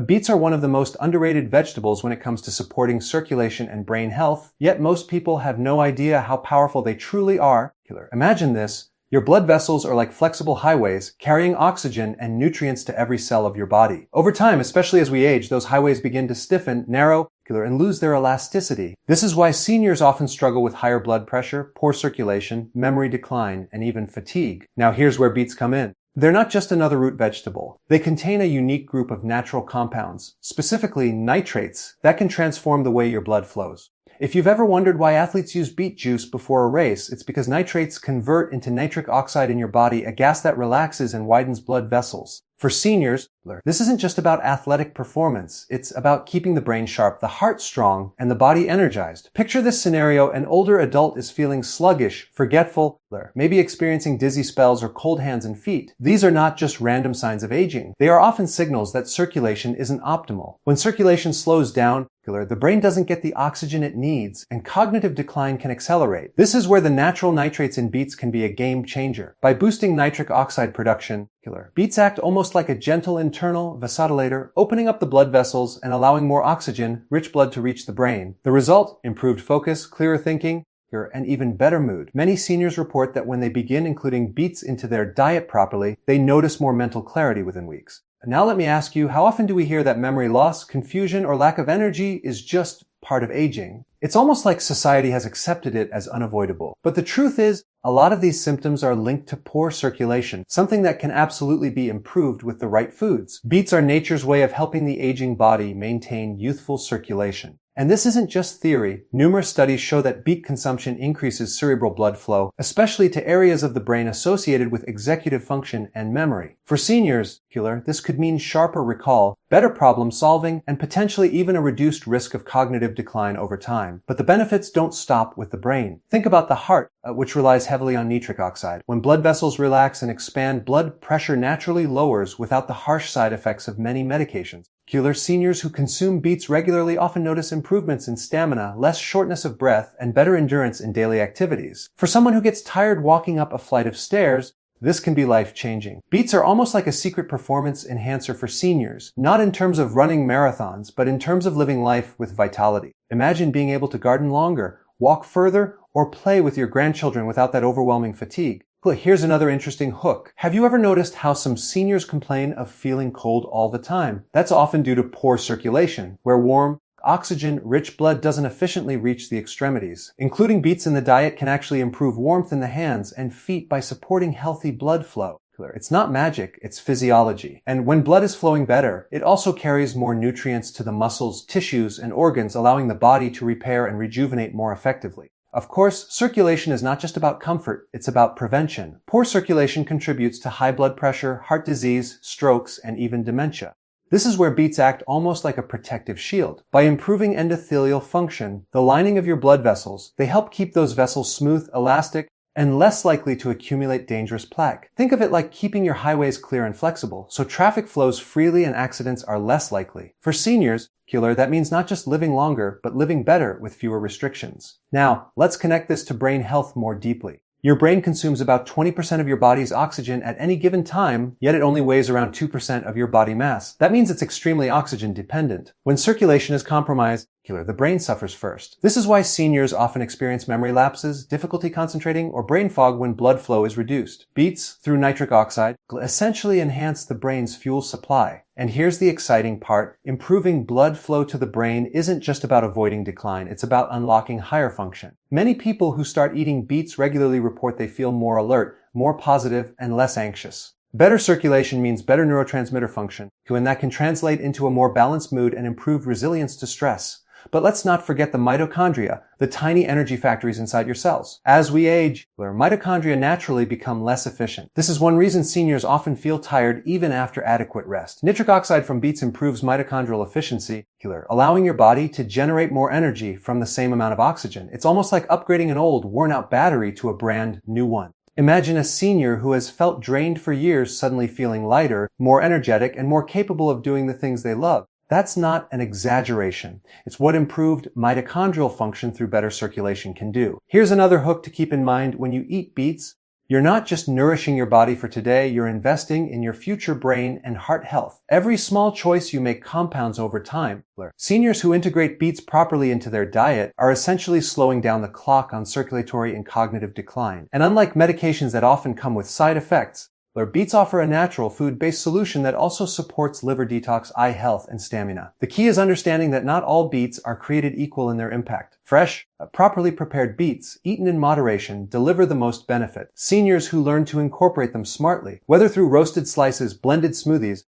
Beets are one of the most underrated vegetables when it comes to supporting circulation and brain health, yet most people have no idea how powerful they truly are. Imagine this. Your blood vessels are like flexible highways, carrying oxygen and nutrients to every cell of your body. Over time, especially as we age, those highways begin to stiffen, narrow, and lose their elasticity. This is why seniors often struggle with higher blood pressure, poor circulation, memory decline, and even fatigue. Now here's where beets come in. They're not just another root vegetable. They contain a unique group of natural compounds, specifically nitrates, that can transform the way your blood flows. If you've ever wondered why athletes use beet juice before a race, it's because nitrates convert into nitric oxide in your body, a gas that relaxes and widens blood vessels. For seniors, this isn't just about athletic performance. It's about keeping the brain sharp, the heart strong, and the body energized. Picture this scenario: an older adult is feeling sluggish, forgetful, maybe experiencing dizzy spells or cold hands and feet. These are not just random signs of aging. They are often signals that circulation isn't optimal. When circulation slows down, the brain doesn't get the oxygen it needs, and cognitive decline can accelerate. This is where the natural nitrates in beets can be a game changer. By boosting nitric oxide production, beets act almost like a gentle internal vasodilator, opening up the blood vessels and allowing more oxygen, rich blood to reach the brain. The result? Improved focus, clearer thinking, and even better mood. Many seniors report that when they begin including beets into their diet properly, they notice more mental clarity within weeks. Now let me ask you, how often do we hear that memory loss, confusion, or lack of energy is just part of aging? It's almost like society has accepted it as unavoidable. But the truth is, a lot of these symptoms are linked to poor circulation, something that can absolutely be improved with the right foods. Beets are nature's way of helping the aging body maintain youthful circulation. And this isn't just theory. Numerous studies show that beet consumption increases cerebral blood flow, especially to areas of the brain associated with executive function and memory. For seniors, this could mean sharper recall, better problem solving, and potentially even a reduced risk of cognitive decline over time. But the benefits don't stop with the brain. Think about the heart, which relies heavily on nitric oxide. When blood vessels relax and expand, blood pressure naturally lowers without the harsh side effects of many medications. Seniors who consume beets regularly often notice improvements in stamina, less shortness of breath, and better endurance in daily activities. For someone who gets tired walking up a flight of stairs, this can be life-changing. Beets are almost like a secret performance enhancer for seniors, not in terms of running marathons, but in terms of living life with vitality. Imagine being able to garden longer, walk further, or play with your grandchildren without that overwhelming fatigue. Here's another interesting hook. Have you ever noticed how some seniors complain of feeling cold all the time? That's often due to poor circulation, where warm, oxygen-rich blood doesn't efficiently reach the extremities. Including beets in the diet can actually improve warmth in the hands and feet by supporting healthy blood flow. It's not magic, it's physiology. And when blood is flowing better, it also carries more nutrients to the muscles, tissues, and organs, allowing the body to repair and rejuvenate more effectively. Of course, circulation is not just about comfort, it's about prevention. Poor circulation contributes to high blood pressure, heart disease, strokes, and even dementia. This is where beets act almost like a protective shield. By improving endothelial function, the lining of your blood vessels, they help keep those vessels smooth, elastic, and less likely to accumulate dangerous plaque. Think of it like keeping your highways clear and flexible, so traffic flows freely and accidents are less likely. For seniors, that means not just living longer, but living better with fewer restrictions. Now, let's connect this to brain health more deeply. Your brain consumes about 20% of your body's oxygen at any given time, yet it only weighs around 2% of your body mass. That means it's extremely oxygen dependent. When circulation is compromised, the brain suffers first. This is why seniors often experience memory lapses, difficulty concentrating, or brain fog when blood flow is reduced. Beets, through nitric oxide, essentially enhance the brain's fuel supply. And here's the exciting part. Improving blood flow to the brain isn't just about avoiding decline, it's about unlocking higher function. Many people who start eating beets regularly report they feel more alert, more positive, and less anxious. Better circulation means better neurotransmitter function, and that can translate into a more balanced mood and improved resilience to stress. But let's not forget the mitochondria, the tiny energy factories inside your cells. As we age, mitochondria naturally become less efficient. This is one reason seniors often feel tired even after adequate rest. Nitric oxide from beets improves mitochondrial efficiency, allowing your body to generate more energy from the same amount of oxygen. It's almost like upgrading an old, worn-out battery to a brand new one. Imagine a senior who has felt drained for years suddenly feeling lighter, more energetic, and more capable of doing the things they love. That's not an exaggeration. It's what improved mitochondrial function through better circulation can do. Here's another hook to keep in mind when you eat beets. You're not just nourishing your body for today, you're investing in your future brain and heart health. Every small choice you make compounds over time. Seniors who integrate beets properly into their diet are essentially slowing down the clock on circulatory and cognitive decline. And unlike medications that often come with side effects, beets offer a natural food-based solution that also supports liver detox, eye health, and stamina. The key is understanding that not all beets are created equal in their impact. Fresh, properly prepared beets, eaten in moderation, deliver the most benefit. Seniors who learn to incorporate them smartly, whether through roasted slices, blended smoothies,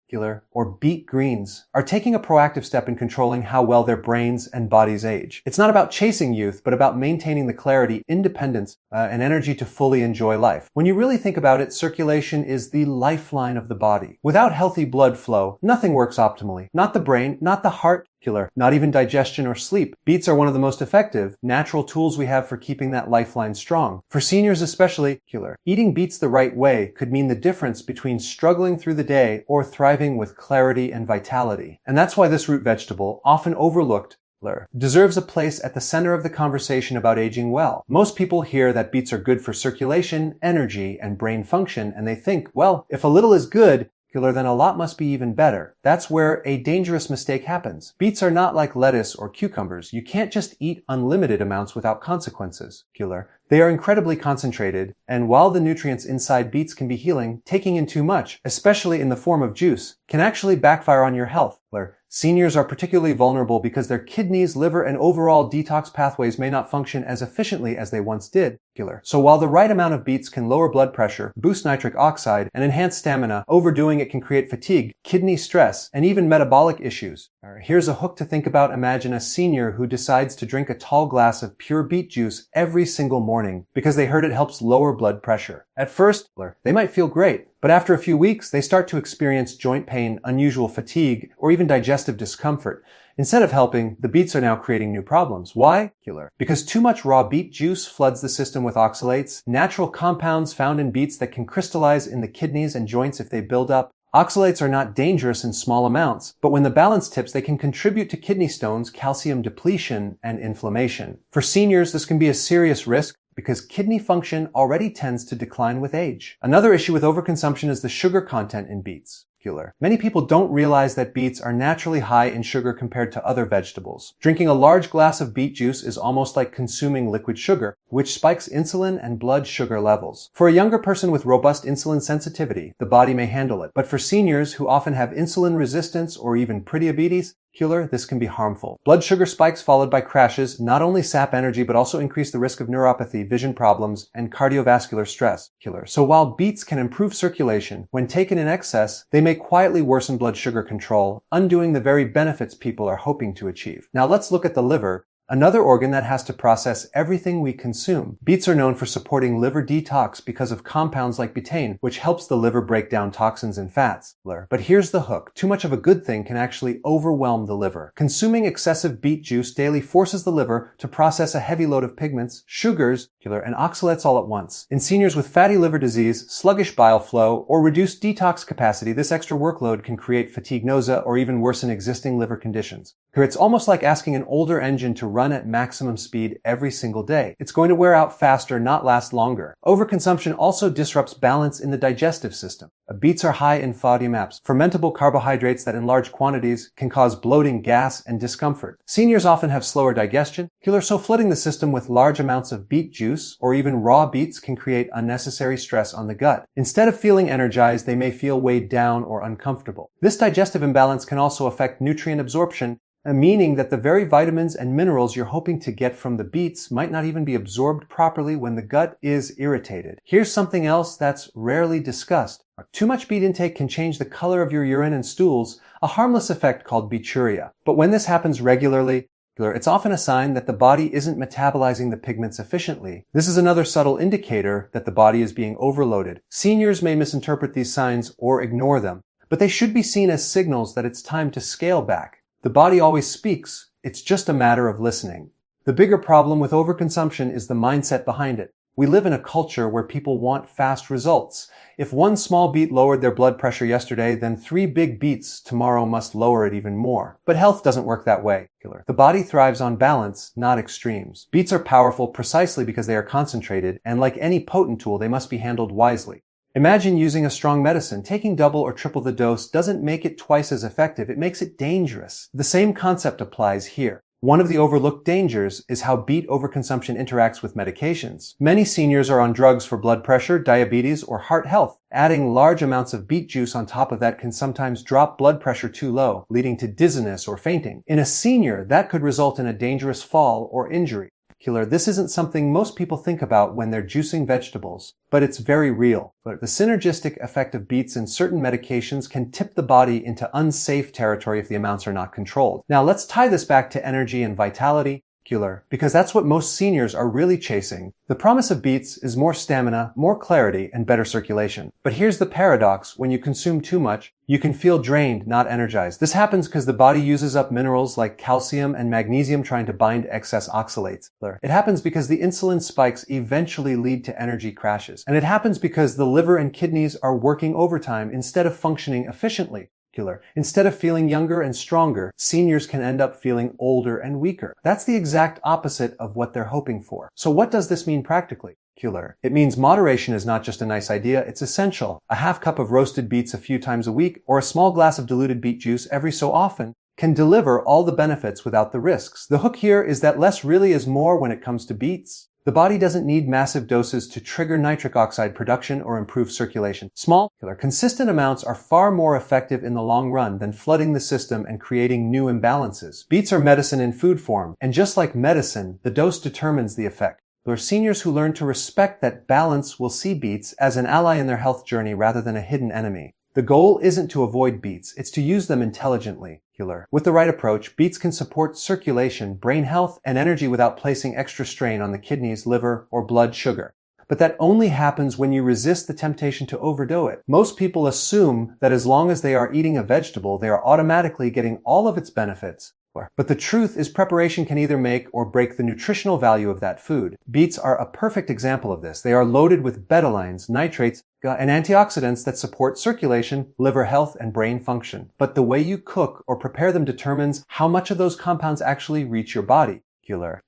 or beet greens, are taking a proactive step in controlling how well their brains and bodies age. It's not about chasing youth, but about maintaining the clarity, independence, and energy to fully enjoy life. When you really think about it, circulation is the lifeline of the body. Without healthy blood flow, nothing works optimally. Not the brain, not the heart, not even digestion or sleep. Beets are one of the most effective, natural tools we have for keeping that lifeline strong. For seniors especially, eating beets the right way could mean the difference between struggling through the day or thriving with clarity and vitality. And that's why this root vegetable, often overlooked, deserves a place at the center of the conversation about aging well. Most people hear that beets are good for circulation, energy, and brain function, and they think, well, if a little is good, then a lot must be even better. That's where a dangerous mistake happens. Beets are not like lettuce or cucumbers. You can't just eat unlimited amounts without consequences. They are incredibly concentrated, and while the nutrients inside beets can be healing, taking in too much, especially in the form of juice, can actually backfire on your health. Seniors are particularly vulnerable because their kidneys, liver, and overall detox pathways may not function as efficiently as they once did. So while the right amount of beets can lower blood pressure, boost nitric oxide, and enhance stamina, overdoing it can create fatigue, kidney stress, and even metabolic issues. Here's a hook to think about. Imagine a senior who decides to drink a tall glass of pure beet juice every single morning because they heard it helps lower blood pressure. At first, they might feel great, but after a few weeks, they start to experience joint pain, unusual fatigue, or even digestive discomfort. Instead of helping, the beets are now creating new problems. Why? Because too much raw beet juice floods the system with oxalates, natural compounds found in beets that can crystallize in the kidneys and joints if they build up. Oxalates are not dangerous in small amounts, but when the balance tips, they can contribute to kidney stones, calcium depletion, and inflammation. For seniors, this can be a serious risk because kidney function already tends to decline with age. Another issue with overconsumption is the sugar content in beets. Many people don't realize that beets are naturally high in sugar compared to other vegetables. Drinking a large glass of beet juice is almost like consuming liquid sugar, which spikes insulin and blood sugar levels. For a younger person with robust insulin sensitivity, the body may handle it. But for seniors who often have insulin resistance or even prediabetes, this can be harmful. Blood sugar spikes followed by crashes not only sap energy but also increase the risk of neuropathy, vision problems, and cardiovascular stress. So while beets can improve circulation, when taken in excess, they may quietly worsen blood sugar control, undoing the very benefits people are hoping to achieve. Now let's look at the liver, another organ that has to process everything we consume. Beets are known for supporting liver detox because of compounds like betaine, which helps the liver break down toxins and fats. But here's the hook. Too much of a good thing can actually overwhelm the liver. Consuming excessive beet juice daily forces the liver to process a heavy load of pigments, sugars, and oxalates all at once. In seniors with fatty liver disease, sluggish bile flow, or reduced detox capacity, this extra workload can create fatigue, nausea, or even worsen existing liver conditions. It's almost like asking an older engine to run at maximum speed every single day. It's going to wear out faster, not last longer. Overconsumption also disrupts balance in the digestive system. Beets are high in FODMAPs, fermentable carbohydrates that in large quantities can cause bloating, gas, and discomfort. Seniors often have slower digestion, so flooding the system with large amounts of beet juice or even raw beets can create unnecessary stress on the gut. Instead of feeling energized, they may feel weighed down or uncomfortable. This digestive imbalance can also affect nutrient absorption, meaning that the very vitamins and minerals you're hoping to get from the beets might not even be absorbed properly when the gut is irritated. Here's something else that's rarely discussed. Too much beet intake can change the color of your urine and stools, a harmless effect called beeturia. But when this happens regularly, it's often a sign that the body isn't metabolizing the pigments efficiently. This is another subtle indicator that the body is being overloaded. Seniors may misinterpret these signs or ignore them, but they should be seen as signals that it's time to scale back. The body always speaks. It's just a matter of listening. The bigger problem with overconsumption is the mindset behind it. We live in a culture where people want fast results. If one small beet lowered their blood pressure yesterday, then 3 big beets tomorrow must lower it even more. But health doesn't work that way. The body thrives on balance, not extremes. Beets are powerful precisely because they are concentrated, and like any potent tool, they must be handled wisely. Imagine using a strong medicine. Taking double or triple the dose doesn't make it twice as effective. It makes it dangerous. The same concept applies here. One of the overlooked dangers is how beet overconsumption interacts with medications. Many seniors are on drugs for blood pressure, diabetes, or heart health. Adding large amounts of beet juice on top of that can sometimes drop blood pressure too low, leading to dizziness or fainting. In a senior, that could result in a dangerous fall or injury. This isn't something most people think about when they're juicing vegetables, but it's very real. The synergistic effect of beets in certain medications can tip the body into unsafe territory if the amounts are not controlled. Now let's tie this back to energy and vitality, because that's what most seniors are really chasing. The promise of beets is more stamina, more clarity, and better circulation. But here's the paradox: when you consume too much, you can feel drained, not energized. This happens because the body uses up minerals like calcium and magnesium trying to bind excess oxalates. It happens because the insulin spikes eventually lead to energy crashes. And it happens because the liver and kidneys are working overtime instead of functioning efficiently. Instead of feeling younger and stronger, seniors can end up feeling older and weaker. That's the exact opposite of what they're hoping for. So what does this mean practically? It means moderation is not just a nice idea, it's essential. A half cup of roasted beets a few times a week, or a small glass of diluted beet juice every so often, can deliver all the benefits without the risks. The hook here is that less really is more when it comes to beets. The body doesn't need massive doses to trigger nitric oxide production or improve circulation. Small, consistent amounts are far more effective in the long run than flooding the system and creating new imbalances. Beets are medicine in food form, and just like medicine, the dose determines the effect. There are seniors who learn to respect that balance will see beets as an ally in their health journey rather than a hidden enemy. The goal isn't to avoid beets, it's to use them intelligently. With the right approach, beets can support circulation, brain health, and energy without placing extra strain on the kidneys, liver, or blood sugar. But that only happens when you resist the temptation to overdo it. Most people assume that as long as they are eating a vegetable, they are automatically getting all of its benefits. But the truth is preparation can either make or break the nutritional value of that food. Beets are a perfect example of this. They are loaded with betalains, nitrates, and antioxidants that support circulation, liver health, and brain function. But the way you cook or prepare them determines how much of those compounds actually reach your body.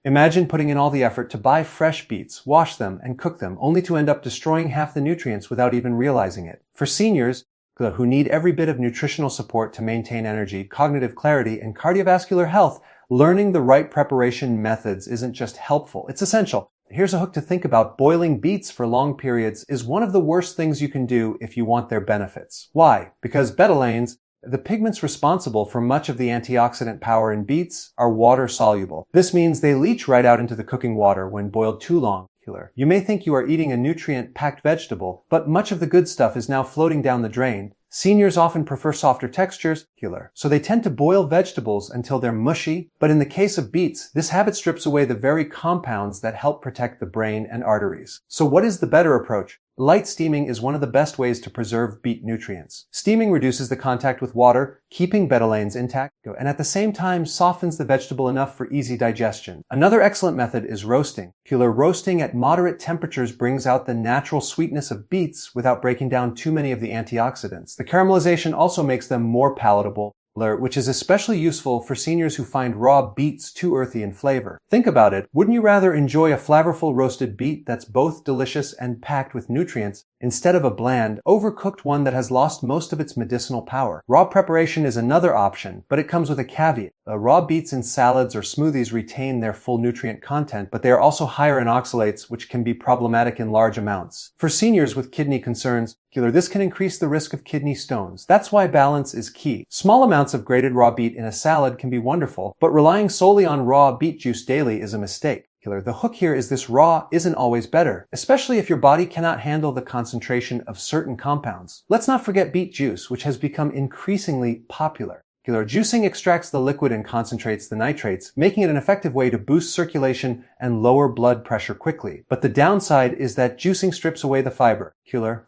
Imagine putting in all the effort to buy fresh beets, wash them, and cook them, only to end up destroying half the nutrients without even realizing it. For seniors, who need every bit of nutritional support to maintain energy, cognitive clarity, and cardiovascular health, learning the right preparation methods isn't just helpful, it's essential. Here's a hook to think about. Boiling beets for long periods is one of the worst things you can do if you want their benefits. Why? Because betalains, the pigments responsible for much of the antioxidant power in beets, are water-soluble. This means they leach right out into the cooking water when boiled too long. You may think you are eating a nutrient-packed vegetable, but much of the good stuff is now floating down the drain. Seniors often prefer softer textures, so they tend to boil vegetables until they're mushy. But in the case of beets, this habit strips away the very compounds that help protect the brain and arteries. So what is the better approach? Light steaming is one of the best ways to preserve beet nutrients. Steaming reduces the contact with water, keeping betalains intact, and at the same time softens the vegetable enough for easy digestion. Another excellent method is roasting. Roasting at moderate temperatures brings out the natural sweetness of beets without breaking down too many of the antioxidants. The caramelization also makes them more palatable, which is especially useful for seniors who find raw beets too earthy in flavor. Think about it. Wouldn't you rather enjoy a flavorful roasted beet that's both delicious and packed with nutrients instead of a bland, overcooked one that has lost most of its medicinal power? Raw preparation is another option, but it comes with a caveat. Raw beets in salads or smoothies retain their full nutrient content, but they are also higher in oxalates, which can be problematic in large amounts. For seniors with kidney concerns, this can increase the risk of kidney stones. That's why balance is key. Small amounts of grated raw beet in a salad can be wonderful, but relying solely on raw beet juice daily is a mistake. The hook here is this: raw isn't always better, especially if your body cannot handle the concentration of certain compounds. Let's not forget beet juice, which has become increasingly popular. Juicing extracts the liquid and concentrates the nitrates, making it an effective way to boost circulation and lower blood pressure quickly. But the downside is that juicing strips away the fiber.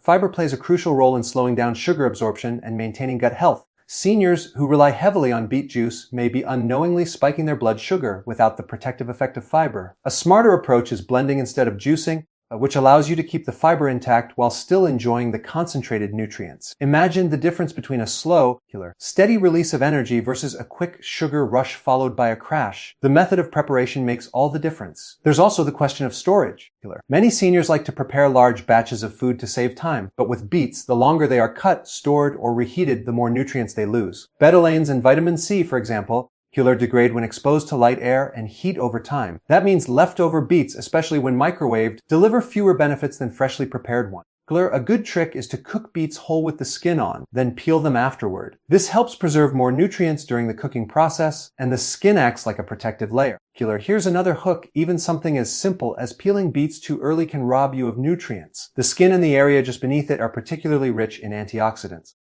Fiber plays a crucial role in slowing down sugar absorption and maintaining gut health. Seniors who rely heavily on beet juice may be unknowingly spiking their blood sugar without the protective effect of fiber. A smarter approach is blending instead of juicing. which allows you to keep the fiber intact while still enjoying the concentrated nutrients. Imagine the difference between a slow, steady release of energy versus a quick sugar rush followed by a crash. The method of preparation makes all the difference. There's also the question of storage. Many seniors like to prepare large batches of food to save time, but with beets, the longer they are cut, stored, or reheated, the more nutrients they lose. Betalains and vitamin C, for example, degrade when exposed to light air and heat over time. That means leftover beets, especially when microwaved, deliver fewer benefits than freshly prepared ones. A good trick is to cook beets whole with the skin on, then peel them afterward. This helps preserve more nutrients during the cooking process, and the skin acts like a protective layer. Here's another hook. Even something as simple as peeling beets too early can rob you of nutrients. The skin and the area just beneath it are particularly rich in antioxidants.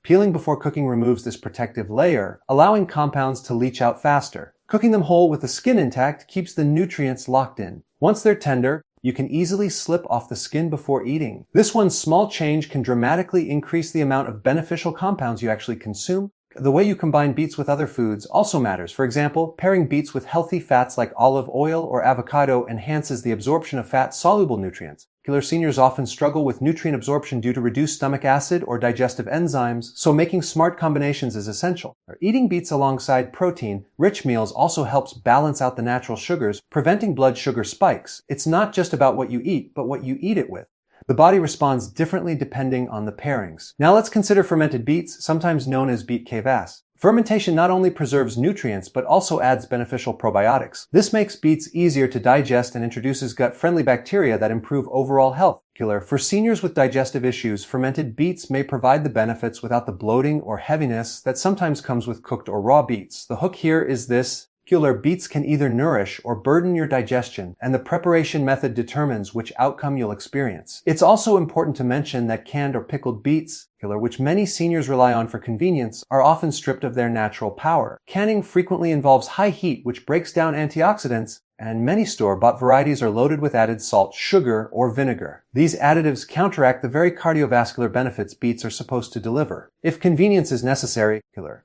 Peeling before cooking removes this protective layer, allowing compounds to leach out faster. Cooking them whole with the skin intact keeps the nutrients locked in. Once they're tender, you can easily slip off the skin before eating. This one small change can dramatically increase the amount of beneficial compounds you actually consume. The way you combine beets with other foods also matters. For example, pairing beets with healthy fats like olive oil or avocado enhances the absorption of fat-soluble nutrients. Seniors often struggle with nutrient absorption due to reduced stomach acid or digestive enzymes, so making smart combinations is essential. Eating beets alongside protein-rich meals also helps balance out the natural sugars, preventing blood sugar spikes. It's not just about what you eat, but what you eat it with. The body responds differently depending on the pairings. Now let's consider fermented beets, sometimes known as beet kvass. Fermentation not only preserves nutrients, but also adds beneficial probiotics. This makes beets easier to digest and introduces gut-friendly bacteria that improve overall health. For seniors with digestive issues, fermented beets may provide the benefits without the bloating or heaviness that sometimes comes with cooked or raw beets. The hook here is this. Beets can either nourish or burden your digestion, and the preparation method determines which outcome you'll experience. It's also important to mention that canned or pickled beets, which many seniors rely on for convenience, are often stripped of their natural power. Canning frequently involves high heat, which breaks down antioxidants, and many store-bought varieties are loaded with added salt, sugar, or vinegar. These additives counteract the very cardiovascular benefits beets are supposed to deliver. If convenience is necessary,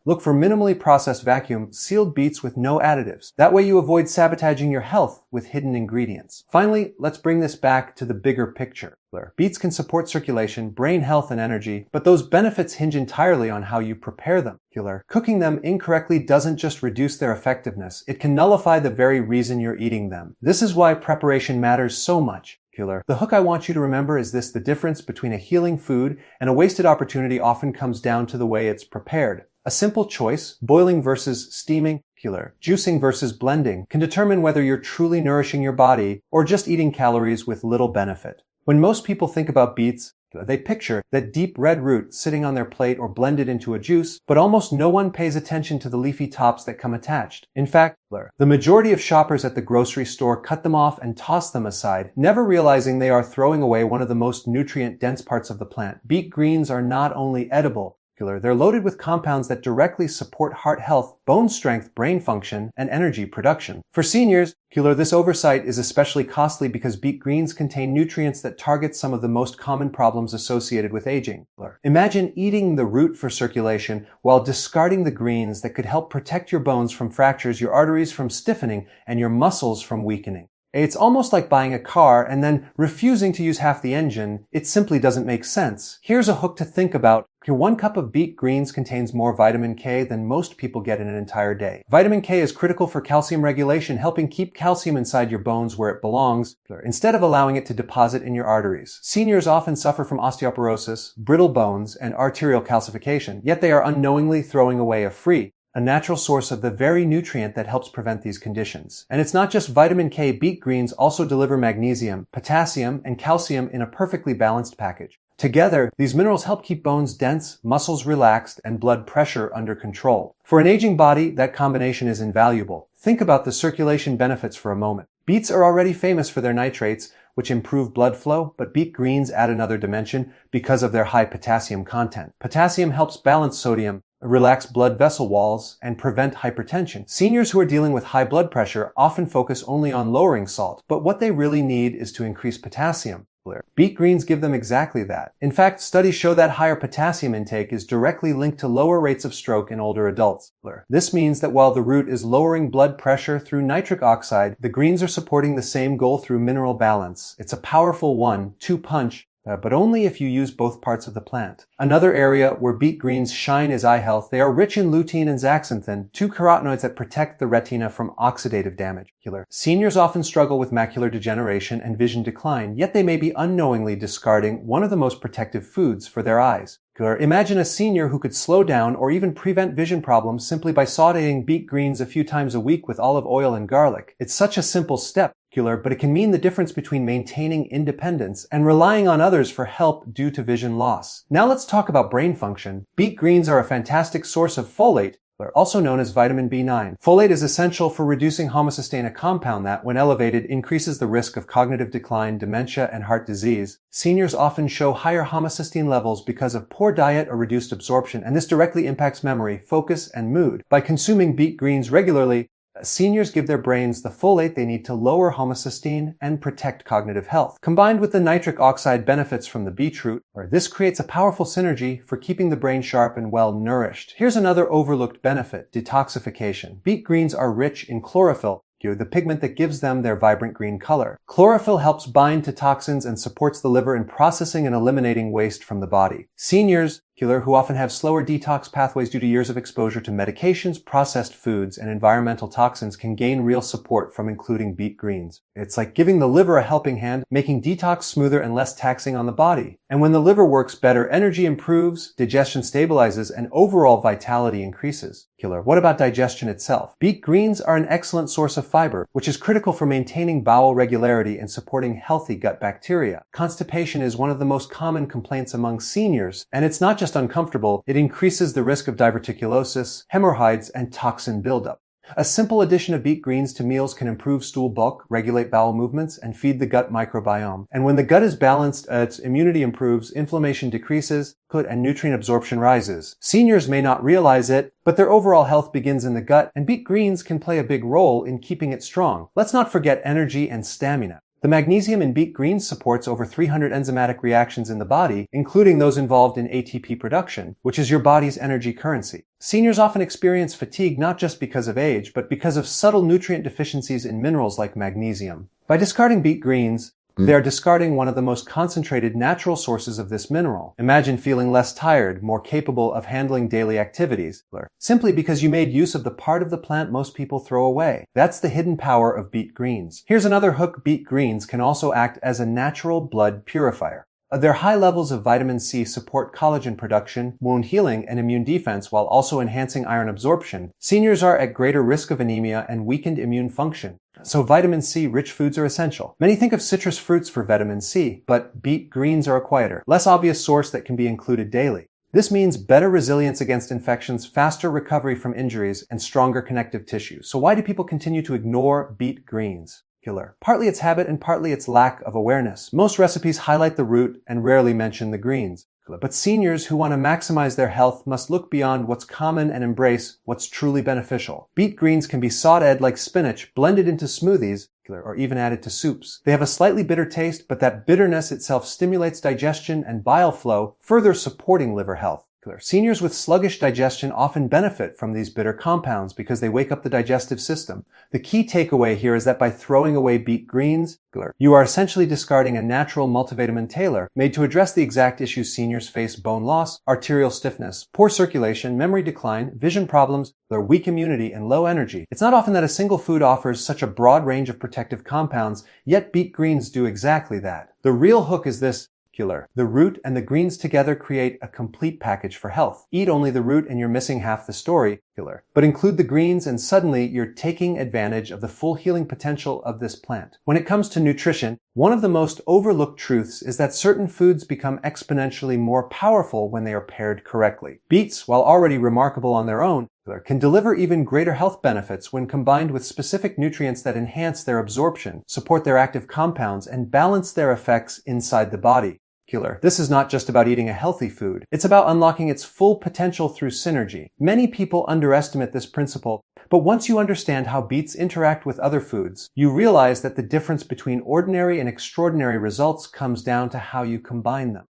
look for minimally processed vacuum-sealed beets with no additives. That way you avoid sabotaging your health with hidden ingredients. Finally, let's bring this back to the bigger picture. Beets can support circulation, brain health, and energy, but those benefits hinge entirely on how you prepare them. Cooking them incorrectly doesn't just reduce their effectiveness, it can nullify the very reason you're eating them. This is why preparation matters so much. The hook I want you to remember is this: the difference between a healing food and a wasted opportunity often comes down to the way it's prepared. A simple choice, boiling versus steaming, juicing versus blending, can determine whether you're truly nourishing your body or just eating calories with little benefit. When most people think about beets, they picture that deep red root sitting on their plate or blended into a juice, but almost no one pays attention to the leafy tops that come attached. In fact, the majority of shoppers at the grocery store cut them off and toss them aside, never realizing they are throwing away one of the most nutrient-dense parts of the plant. Beet greens are not only edible, they're loaded with compounds that directly support heart health, bone strength, brain function, and energy production. For seniors, this oversight is especially costly because beet greens contain nutrients that target some of the most common problems associated with aging. Imagine eating the root for circulation while discarding the greens that could help protect your bones from fractures, your arteries from stiffening, and your muscles from weakening. It's almost like buying a car and then refusing to use half the engine. It simply doesn't make sense. Here's a hook to think about. 1 cup of beet greens contains more vitamin K than most people get in an entire day. Vitamin K is critical for calcium regulation, helping keep calcium inside your bones where it belongs, instead of allowing it to deposit in your arteries. Seniors often suffer from osteoporosis, brittle bones, and arterial calcification, yet they are unknowingly throwing away a natural source of the very nutrient that helps prevent these conditions. And it's not just vitamin K. Beet greens also deliver magnesium, potassium, and calcium in a perfectly balanced package. Together, these minerals help keep bones dense, muscles relaxed, and blood pressure under control. For an aging body, that combination is invaluable. Think about the circulation benefits for a moment. Beets are already famous for their nitrates, which improve blood flow, but beet greens add another dimension because of their high potassium content. Potassium helps balance sodium, relax blood vessel walls, and prevent hypertension. Seniors who are dealing with high blood pressure often focus only on lowering salt, but what they really need is to increase potassium. Beet greens give them exactly that. In fact, studies show that higher potassium intake is directly linked to lower rates of stroke in older adults. This means that while the root is lowering blood pressure through nitric oxide, the greens are supporting the same goal through mineral balance. It's a powerful 1-2 punch, but only if you use both parts of the plant. Another area where beet greens shine is eye health. They are rich in lutein and zeaxanthin, two carotenoids that protect the retina from oxidative damage. Seniors often struggle with macular degeneration and vision decline, yet they may be unknowingly discarding one of the most protective foods for their eyes. Imagine a senior who could slow down or even prevent vision problems simply by sauteing beet greens a few times a week with olive oil and garlic. It's such a simple step, but it can mean the difference between maintaining independence and relying on others for help due to vision loss. Now let's talk about brain function. Beet greens are a fantastic source of folate, also known as vitamin B9. Folate is essential for reducing homocysteine, a compound that, when elevated, increases the risk of cognitive decline, dementia, and heart disease. Seniors often show higher homocysteine levels because of poor diet or reduced absorption, and this directly impacts memory, focus, and mood. By consuming beet greens regularly, seniors give their brains the folate they need to lower homocysteine and protect cognitive health. Combined with the nitric oxide benefits from the beetroot, this creates a powerful synergy for keeping the brain sharp and well nourished. Here's another overlooked benefit: detoxification. Beet greens are rich in chlorophyll, the pigment that gives them their vibrant green color. Chlorophyll helps bind to toxins and supports the liver in processing and eliminating waste from the body. Seniors who often have slower detox pathways due to years of exposure to medications, processed foods, and environmental toxins can gain real support from including beet greens. It's like giving the liver a helping hand, making detox smoother and less taxing on the body. And when the liver works better, energy improves, digestion stabilizes, and overall vitality increases. What about digestion itself? Beet greens are an excellent source of fiber, which is critical for maintaining bowel regularity and supporting healthy gut bacteria. Constipation is one of the most common complaints among seniors, and it's not just uncomfortable, it increases the risk of diverticulosis, hemorrhoids, and toxin buildup. A simple addition of beet greens to meals can improve stool bulk, regulate bowel movements, and feed the gut microbiome. And when the gut is balanced, its immunity improves, inflammation decreases, and nutrient absorption rises. Seniors may not realize it, but their overall health begins in the gut, and beet greens can play a big role in keeping it strong. Let's not forget energy and stamina. The magnesium in beet greens supports over 300 enzymatic reactions in the body, including those involved in ATP production, which is your body's energy currency. Seniors often experience fatigue not just because of age, but because of subtle nutrient deficiencies in minerals like magnesium. By discarding beet greens, they are discarding one of the most concentrated natural sources of this mineral. Imagine feeling less tired, more capable of handling daily activities, simply because you made use of the part of the plant most people throw away. That's the hidden power of beet greens. Here's another hook: beet greens can also act as a natural blood purifier. Their high levels of vitamin C support collagen production, wound healing, and immune defense while also enhancing iron absorption. Seniors are at greater risk of anemia and weakened immune function, so vitamin C-rich foods are essential. Many think of citrus fruits for vitamin C, but beet greens are a quieter, less obvious source that can be included daily. This means better resilience against infections, faster recovery from injuries, and stronger connective tissue. So why do people continue to ignore beet greens? Partly it's habit and partly it's lack of awareness. Most recipes highlight the root and rarely mention the greens. But seniors who want to maximize their health must look beyond what's common and embrace what's truly beneficial. Beet greens can be sautéed like spinach, blended into smoothies, or even added to soups. They have a slightly bitter taste, but that bitterness itself stimulates digestion and bile flow, further supporting liver health. Seniors with sluggish digestion often benefit from these bitter compounds because they wake up the digestive system. The key takeaway here is that by throwing away beet greens, you are essentially discarding a natural multivitamin tailor made to address the exact issues seniors face: bone loss, arterial stiffness, poor circulation, memory decline, vision problems, their weak immunity, and low energy. It's not often that a single food offers such a broad range of protective compounds, yet beet greens do exactly that. The real hook is this: the root and the greens together create a complete package for health. Eat only the root and you're missing half the story, but include the greens and suddenly you're taking advantage of the full healing potential of this plant. When it comes to nutrition, one of the most overlooked truths is that certain foods become exponentially more powerful when they are paired correctly. Beets, while already remarkable on their own, can deliver even greater health benefits when combined with specific nutrients that enhance their absorption, support their active compounds, and balance their effects inside the body. This is not just about eating a healthy food. It's about unlocking its full potential through synergy. Many people underestimate this principle, but once you understand how beets interact with other foods, you realize that the difference between ordinary and extraordinary results comes down to how you combine them.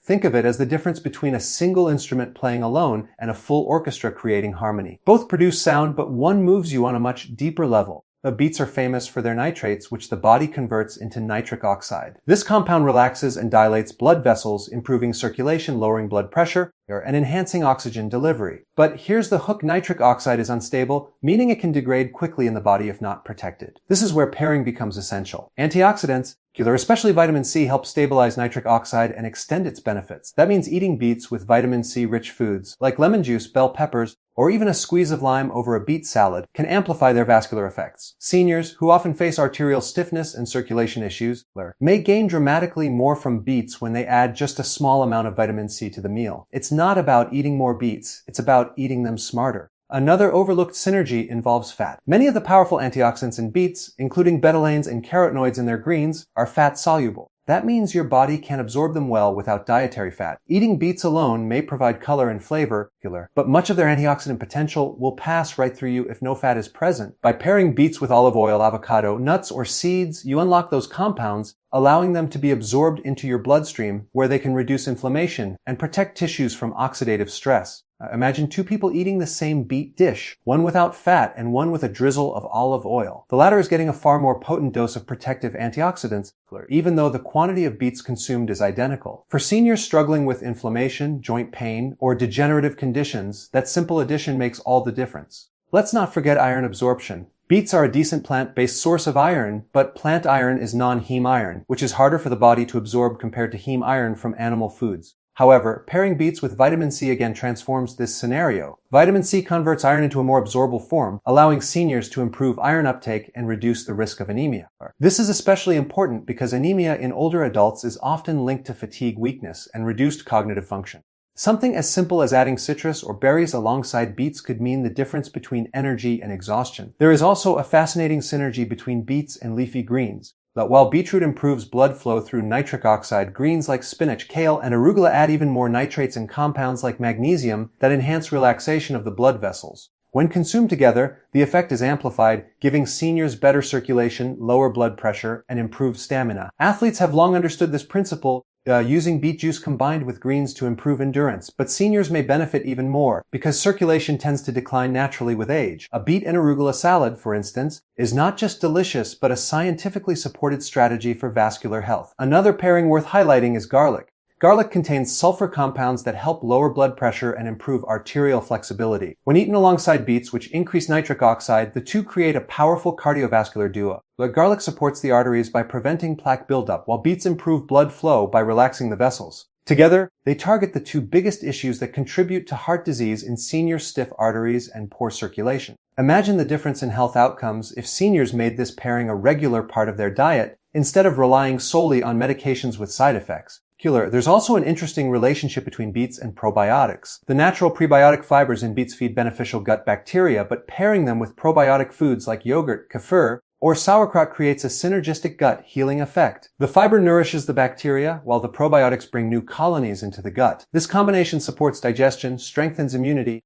Think of it as the difference between a single instrument playing alone and a full orchestra creating harmony. Both produce sound, but one moves you on a much deeper level. The beets are famous for their nitrates, which the body converts into nitric oxide. This compound relaxes and dilates blood vessels, improving circulation, lowering blood pressure, and enhancing oxygen delivery. But here's the hook: nitric oxide is unstable, meaning it can degrade quickly in the body if not protected. This is where pairing becomes essential. Antioxidants, especially vitamin C, help stabilize nitric oxide and extend its benefits. That means eating beets with vitamin C-rich foods like lemon juice, bell peppers, or even a squeeze of lime over a beet salad can amplify their vascular effects. Seniors, who often face arterial stiffness and circulation issues, may gain dramatically more from beets when they add just a small amount of vitamin C to the meal. It's not about eating more beets, it's about eating them smarter. Another overlooked synergy involves fat. Many of the powerful antioxidants in beets, including betalains and carotenoids in their greens, are fat-soluble. That means your body can absorb them well without dietary fat. Eating beets alone may provide color and flavor, but much of their antioxidant potential will pass right through you if no fat is present. By pairing beets with olive oil, avocado, nuts, or seeds, you unlock those compounds, allowing them to be absorbed into your bloodstream, where they can reduce inflammation and protect tissues from oxidative stress. Imagine two people eating the same beet dish, one without fat and one with a drizzle of olive oil. The latter is getting a far more potent dose of protective antioxidants, even though the quantity of beets consumed is identical. For seniors struggling with inflammation, joint pain, or degenerative conditions, that simple addition makes all the difference. Let's not forget iron absorption. Beets are a decent plant-based source of iron, but plant iron is non-heme iron, which is harder for the body to absorb compared to heme iron from animal foods. However, pairing beets with vitamin C again transforms this scenario. Vitamin C converts iron into a more absorbable form, allowing seniors to improve iron uptake and reduce the risk of anemia. This is especially important because anemia in older adults is often linked to fatigue, weakness, and reduced cognitive function. Something as simple as adding citrus or berries alongside beets could mean the difference between energy and exhaustion. There is also a fascinating synergy between beets and leafy greens. That while beetroot improves blood flow through nitric oxide, greens like spinach, kale, and arugula add even more nitrates and compounds like magnesium that enhance relaxation of the blood vessels. When consumed together, the effect is amplified, giving seniors better circulation, lower blood pressure, and improved stamina. Athletes have long understood this principle, using beet juice combined with greens to improve endurance, but seniors may benefit even more because circulation tends to decline naturally with age. A beet and arugula salad, for instance, is not just delicious but a scientifically supported strategy for vascular health. Another pairing worth highlighting is garlic. Garlic contains sulfur compounds that help lower blood pressure and improve arterial flexibility. When eaten alongside beets, which increase nitric oxide, the two create a powerful cardiovascular duo. Garlic supports the arteries by preventing plaque buildup, while beets improve blood flow by relaxing the vessels. Together, they target the two biggest issues that contribute to heart disease in seniors: stiff arteries and poor circulation. Imagine the difference in health outcomes if seniors made this pairing a regular part of their diet instead of relying solely on medications with side effects. There's also an interesting relationship between beets and probiotics. The natural prebiotic fibers in beets feed beneficial gut bacteria, but pairing them with probiotic foods like yogurt, kefir, or sauerkraut creates a synergistic gut healing effect. The fiber nourishes the bacteria, while the probiotics bring new colonies into the gut. This combination supports digestion, strengthens immunity,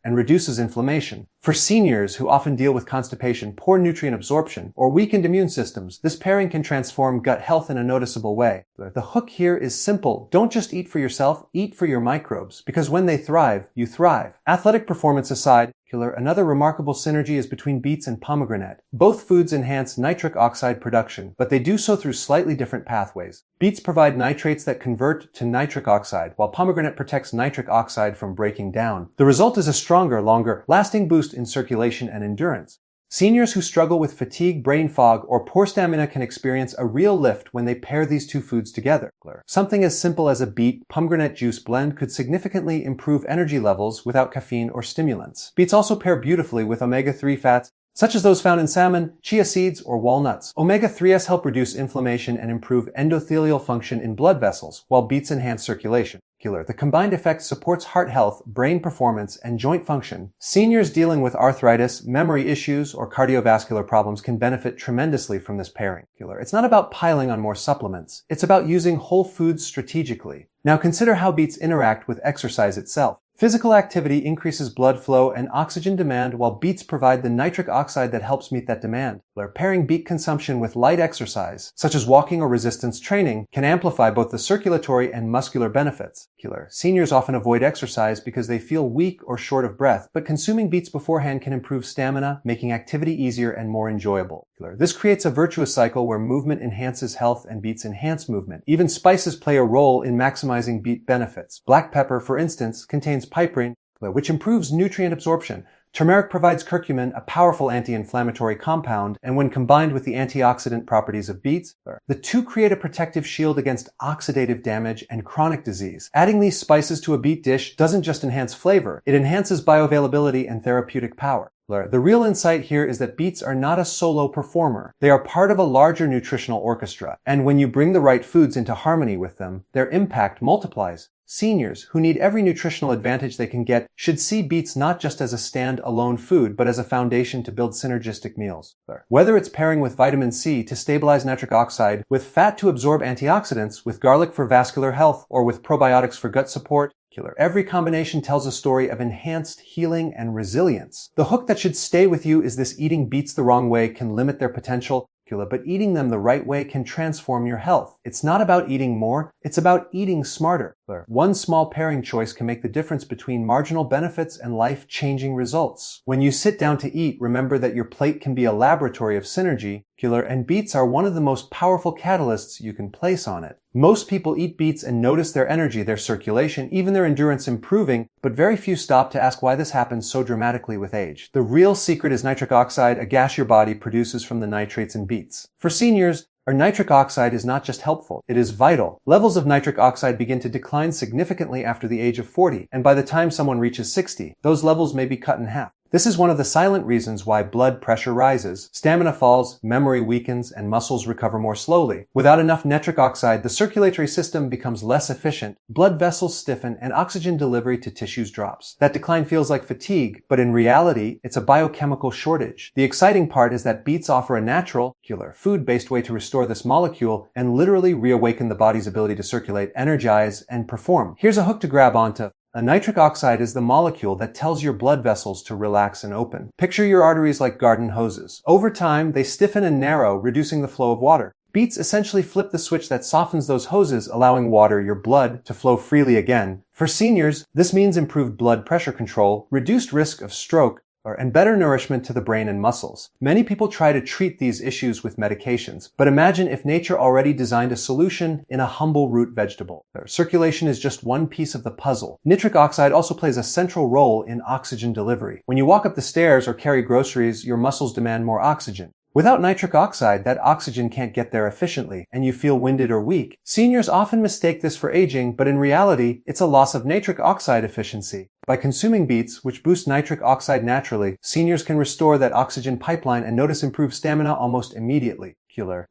and reduces inflammation. For seniors who often deal with constipation, poor nutrient absorption, or weakened immune systems, this pairing can transform gut health in a noticeable way. The hook here is simple. Don't just eat for yourself, eat for your microbes, because when they thrive, you thrive. Athletic performance aside, another remarkable synergy is between beets and pomegranate. Both foods enhance nitric oxide production, but they do so through slightly different pathways. Beets provide nitrates that convert to nitric oxide, while pomegranate protects nitric oxide from breaking down. The result is a stronger, longer, lasting boost in circulation and endurance. Seniors who struggle with fatigue, brain fog, or poor stamina can experience a real lift when they pair these two foods together. Something as simple as a beet pomegranate juice blend could significantly improve energy levels without caffeine or stimulants. Beets also pair beautifully with omega-3 fats, such as those found in salmon, chia seeds, or walnuts. Omega-3s help reduce inflammation and improve endothelial function in blood vessels, while beets enhance circulation. The combined effect supports heart health, brain performance, and joint function. Seniors dealing with arthritis, memory issues, or cardiovascular problems can benefit tremendously from this pairing. It's not about piling on more supplements. It's about using whole foods strategically. Now consider how beets interact with exercise itself. Physical activity increases blood flow and oxygen demand, while beets provide the nitric oxide that helps meet that demand. Pairing beet consumption with light exercise, such as walking or resistance training, can amplify both the circulatory and muscular benefits. Seniors often avoid exercise because they feel weak or short of breath, but consuming beets beforehand can improve stamina, making activity easier and more enjoyable. This creates a virtuous cycle where movement enhances health and beets enhance movement. Even spices play a role in maximizing beet benefits. Black pepper, for instance, contains piperine, which improves nutrient absorption. Turmeric provides curcumin, a powerful anti-inflammatory compound, and when combined with the antioxidant properties of beets, the two create a protective shield against oxidative damage and chronic disease. Adding these spices to a beet dish doesn't just enhance flavor, it enhances bioavailability and therapeutic power. The real insight here is that beets are not a solo performer. They are part of a larger nutritional orchestra, and when you bring the right foods into harmony with them, their impact multiplies. Seniors, who need every nutritional advantage they can get, should see beets not just as a stand-alone food, but as a foundation to build synergistic meals. Whether it's pairing with vitamin C to stabilize nitric oxide, with fat to absorb antioxidants, with garlic for vascular health, or with probiotics for gut support, every combination tells a story of enhanced healing and resilience. The hook that should stay with you is this: eating beets the wrong way can limit their potential, but eating them the right way can transform your health. It's not about eating more, it's about eating smarter. One small pairing choice can make the difference between marginal benefits and life-changing results. When you sit down to eat, remember that your plate can be a laboratory of synergy, and beets are one of the most powerful catalysts you can place on it. Most people eat beets and notice their energy, their circulation, even their endurance improving, but very few stop to ask why this happens so dramatically with age. The real secret is nitric oxide, a gas your body produces from the nitrates in beets. For seniors, our nitric oxide is not just helpful, it is vital. Levels of nitric oxide begin to decline significantly after the age of 40, and by the time someone reaches 60, those levels may be cut in half. This is one of the silent reasons why blood pressure rises, stamina falls, memory weakens, and muscles recover more slowly. Without enough nitric oxide, the circulatory system becomes less efficient, blood vessels stiffen, and oxygen delivery to tissues drops. That decline feels like fatigue, but in reality, it's a biochemical shortage. The exciting part is that beets offer a natural, food-based way to restore this molecule and literally reawaken the body's ability to circulate, energize, and perform. Here's a hook to grab onto. A nitric oxide is the molecule that tells your blood vessels to relax and open. Picture your arteries like garden hoses. Over time, they stiffen and narrow, reducing the flow of water. Beets essentially flip the switch that softens those hoses, allowing your blood, to flow freely again. For seniors, this means improved blood pressure control, reduced risk of stroke, and better nourishment to the brain and muscles. Many people try to treat these issues with medications, but imagine if nature already designed a solution in a humble root vegetable. Circulation is just one piece of the puzzle. Nitric oxide also plays a central role in oxygen delivery. When you walk up the stairs or carry groceries, your muscles demand more oxygen. Without nitric oxide, that oxygen can't get there efficiently, and you feel winded or weak. Seniors often mistake this for aging, but in reality, it's a loss of nitric oxide efficiency. By consuming beets, which boost nitric oxide naturally, seniors can restore that oxygen pipeline and notice improved stamina almost immediately.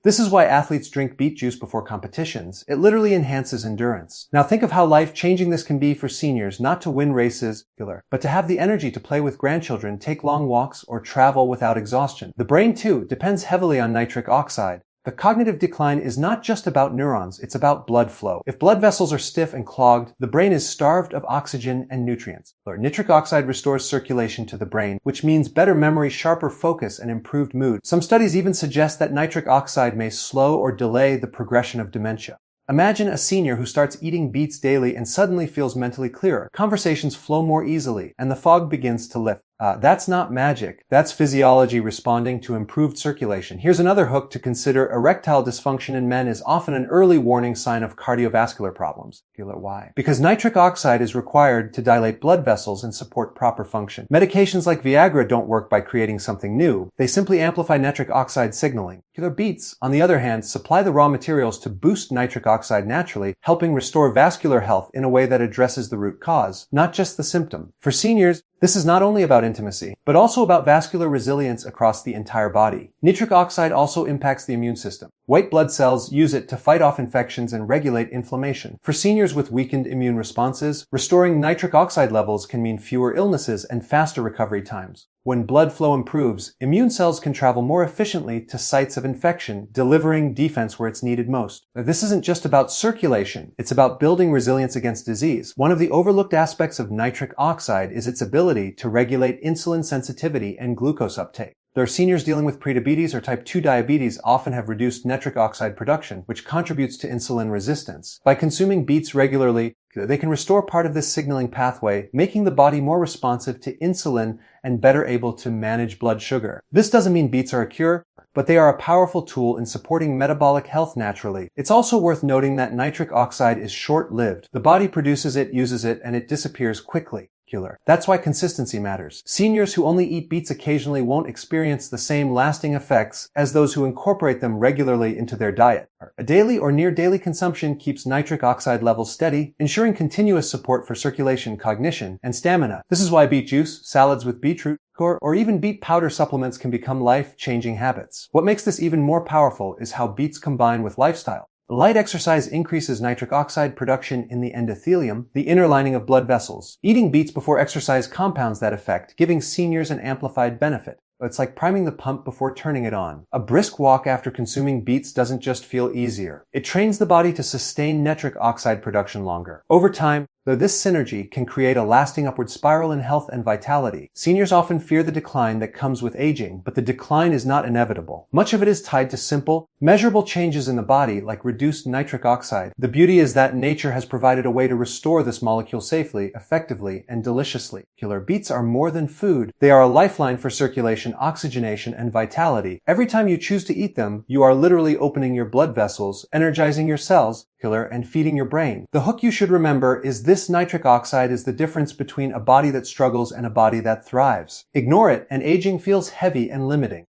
This is why athletes drink beet juice before competitions. It literally enhances endurance. Now think of how life-changing this can be for seniors, not to win races, but to have the energy to play with grandchildren, take long walks, or travel without exhaustion. The brain, too, depends heavily on nitric oxide. The cognitive decline is not just about neurons, it's about blood flow. If blood vessels are stiff and clogged, the brain is starved of oxygen and nutrients. Nitric oxide restores circulation to the brain, which means better memory, sharper focus, and improved mood. Some studies even suggest that nitric oxide may slow or delay the progression of dementia. Imagine a senior who starts eating beets daily and suddenly feels mentally clearer. Conversations flow more easily, and the fog begins to lift. That's not magic. That's physiology responding to improved circulation. Here's another hook to consider. Erectile dysfunction in men is often an early warning sign of cardiovascular problems. Why? Because nitric oxide is required to dilate blood vessels and support proper function. Medications like Viagra don't work by creating something new. They simply amplify nitric oxide signaling. Beets, on the other hand, supply the raw materials to boost nitric oxide naturally, helping restore vascular health in a way that addresses the root cause, not just the symptom. For seniors, this is not only about intimacy, but also about vascular resilience across the entire body. Nitric oxide also impacts the immune system. White blood cells use it to fight off infections and regulate inflammation. For seniors with weakened immune responses, restoring nitric oxide levels can mean fewer illnesses and faster recovery times. When blood flow improves, immune cells can travel more efficiently to sites of infection, delivering defense where it's needed most. This isn't just about circulation, it's about building resilience against disease. One of the overlooked aspects of nitric oxide is its ability to regulate insulin sensitivity and glucose uptake. Their seniors dealing with prediabetes or type 2 diabetes often have reduced nitric oxide production, which contributes to insulin resistance. By consuming beets regularly, they can restore part of this signaling pathway, making the body more responsive to insulin and better able to manage blood sugar. This doesn't mean beets are a cure, but they are a powerful tool in supporting metabolic health naturally. It's also worth noting that nitric oxide is short-lived. The body produces it, uses it, and it disappears quickly. That's why consistency matters. Seniors who only eat beets occasionally won't experience the same lasting effects as those who incorporate them regularly into their diet. A daily or near daily consumption keeps nitric oxide levels steady, ensuring continuous support for circulation, cognition, and stamina. This is why beet juice, salads with beetroot, or even beet powder supplements can become life-changing habits. What makes this even more powerful is how beets combine with lifestyle. Light exercise increases nitric oxide production in the endothelium, the inner lining of blood vessels. Eating beets before exercise compounds that effect, giving seniors an amplified benefit. It's like priming the pump before turning it on. A brisk walk after consuming beets doesn't just feel easier. It trains the body to sustain nitric oxide production longer. Over time, though this synergy can create a lasting upward spiral in health and vitality. Seniors often fear the decline that comes with aging, but the decline is not inevitable. Much of it is tied to simple, measurable changes in the body like reduced nitric oxide. The beauty is that nature has provided a way to restore this molecule safely, effectively, and deliciously. Beets are more than food. They are a lifeline for circulation, oxygenation, and vitality. Every time you choose to eat them, you are literally opening your blood vessels, energizing your cells, and feeding your brain. The hook you should remember is this nitric oxide is the difference between a body that struggles and a body that thrives. Ignore it and aging feels heavy and limiting.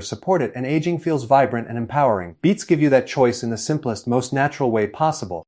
Support it and aging feels vibrant and empowering. Beets give you that choice in the simplest, most natural way possible.